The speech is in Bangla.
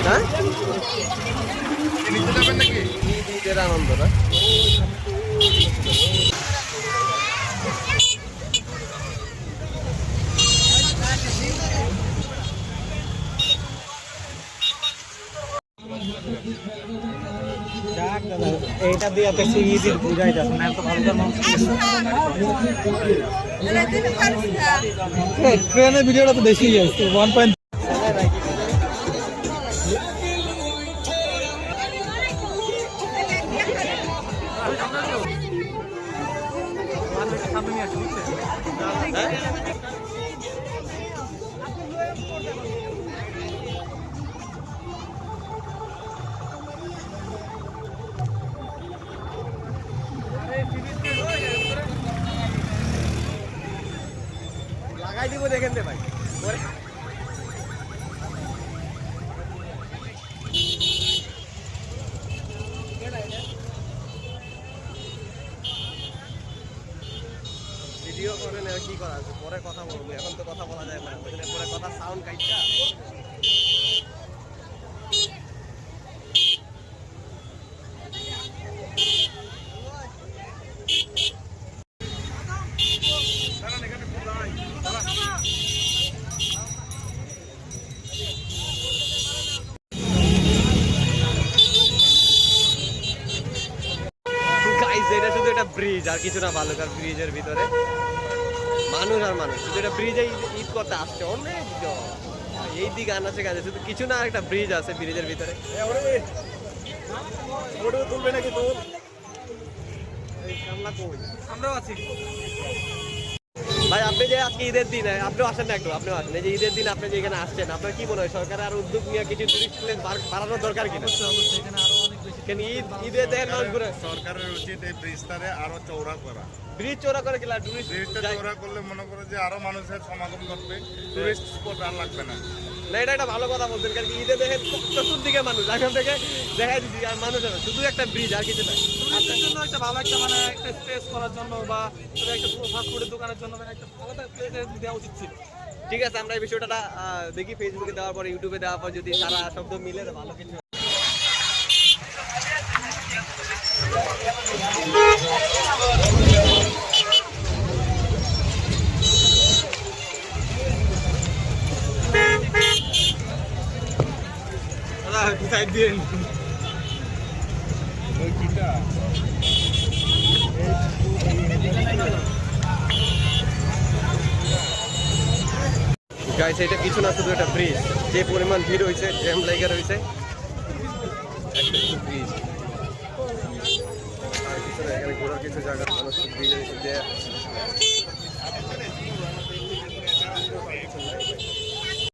হ্যাঁ ঈদের আনন্দ না এইটা দিয়ে আপনি ঈদের বুঝাই যাচ্ছেন না তো ভালো মানুষ ট্রেনের ভিডিওটা তো বেশি যাচ্ছে 1.7 লাগাই দিব দেখেন ভাই ভিডিও করেন কি করা আছে পরে কথা বলবো এখন তো কথা বলা যায় না পরে কথা সাউন্ড কাইটা এটা শুধু একটা ব্রিজ আর কিছু না বালুকার ব্রিজের ভিতরে মানুষ আর মানুষ শুধু এটা ব্রিজে ঈদ করতে আসছে অনেক এই দিকে আনাচে কাছে শুধু কিছু না একটা ব্রিজ আছে ব্রিজের ভিতরে তুলবে নাকি তোর আমরাও আছি ভাই আপনি যে আজকে ঈদের দিন আপনিও আসেন না একটু আপনিও আসেন এই যে ঈদের দিন আপনি যে এখানে আসছেন আপনার কি মনে হয় সরকার আর উদ্যোগ নিয়ে কিছু টুরিস্ট প্লেস বাড়ানোর দরকার কিনা এখানে আরো অনেক বেশি কেন ঈদে দেখেন মানুষ ঘুরে সরকারের উচিত এই ব্রিজটারে আরো চওড়া করা ব্রিজ চওড়া করে গেলে টুরিস্ট ব্রিজটা চওড়া করলে মনে করো যে আরো মানুষের সমাগম করবে টুরিস্ট স্পট আর লাগবে না না এটা একটা ভালো কথা বলছেন কারণ ঈদে দেখেন চতুর্দিকে মানুষ এখান থেকে দেখাই দিচ্ছি আর মানুষ শুধু একটা ব্রিজ আর কিছু না আপনার জন্য একটা ভালো একটা মানে একটা স্পেস করার জন্য বা একটা ফাস্টফুডের দোকানের জন্য মানে একটা আলাদা প্লেস দেওয়া উচিত ছিল ঠিক আছে আমরা এই বিষয়টা দেখি ফেসবুকে দেওয়ার পর ইউটিউবে দেওয়ার পর যদি সারা শব্দ মিলে তো ভালো কিছু সাইড দিয়ে গাইস এটা কিছু না শুধু একটা ব্রিজ যে পরিমাণ ভিড় হয়েছে জ্যাম লেগে রয়েছে ব্রিজ আর কিছু না এখানে ঘোরার কিছু জায়গা মানুষ ব্রিজের